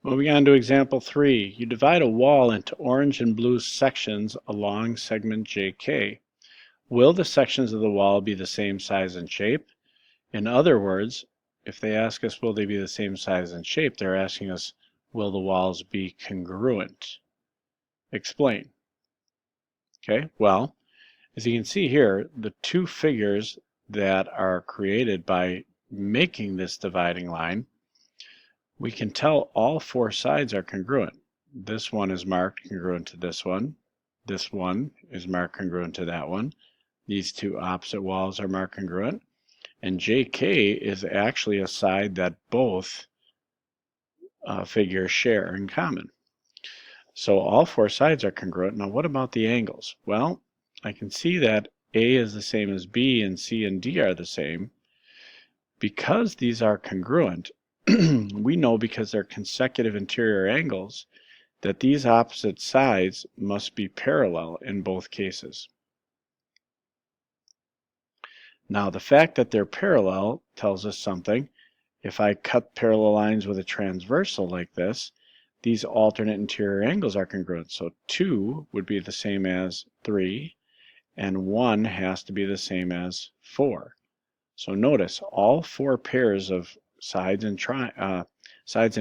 Moving on to example 3. You divide a wall into orange and blue sections along segment JK. Will the sections of the wall be the same size and shape? In other words, if they ask us will they be the same size and shape, they're asking us will the walls be congruent? Explain. Okay, well, as you can see here, the two figures that are created by making this dividing line, we can tell all four sides are congruent. This one is marked congruent to this one. This one is marked congruent to that one. These two opposite walls are marked congruent. And JK is actually a side that both figures share in common. So all four sides are congruent. Now what about the angles? Well, I can see that A is the same as B and C and D are the same. Because these are congruent, we know because they're consecutive interior angles that these opposite sides must be parallel in both cases. Now the fact that they're parallel tells us something. If I cut parallel lines with a transversal like this, these alternate interior angles are congruent. So 2 would be the same as 3, and 1 has to be the same as 4. So notice all four pairs of sides and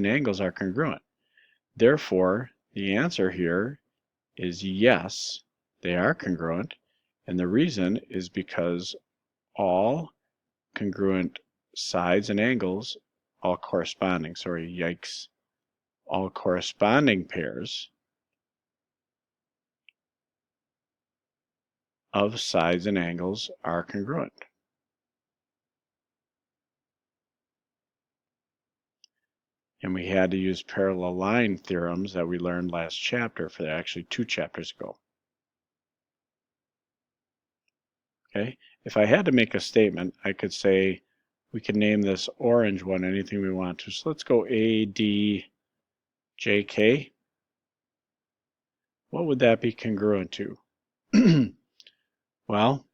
angles are congruent. Therefore, the answer here is yes, they are congruent, and the reason is because all congruent sides and angles, all corresponding pairs of sides and angles are congruent. And we had to use parallel line theorems that we learned last chapter for actually 2 chapters ago. Okay, if I had to make a statement, I could say we can name this orange one anything we want to. So let's go ADJK. What would that be congruent to? Well,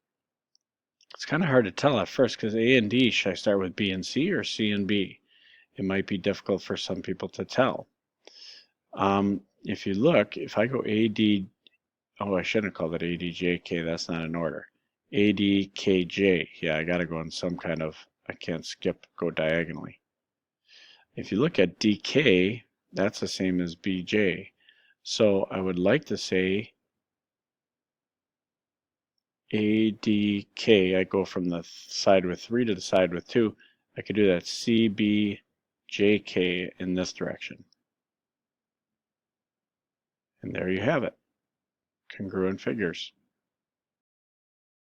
it's kind of hard to tell at first because A and D, should I start with B and C or C and B? It might be difficult for some people to tell. If you look, if I go AD, oh, I shouldn't have called it ADJK, that's not in order. ADKJ, yeah, I gotta go in some kind of, I can't go diagonally. If you look at DK, that's the same as BJ. So I would like to say ADK, I go from the side with 3 to the side with 2. I could do that CBJK in this direction. And there you have it, congruent figures.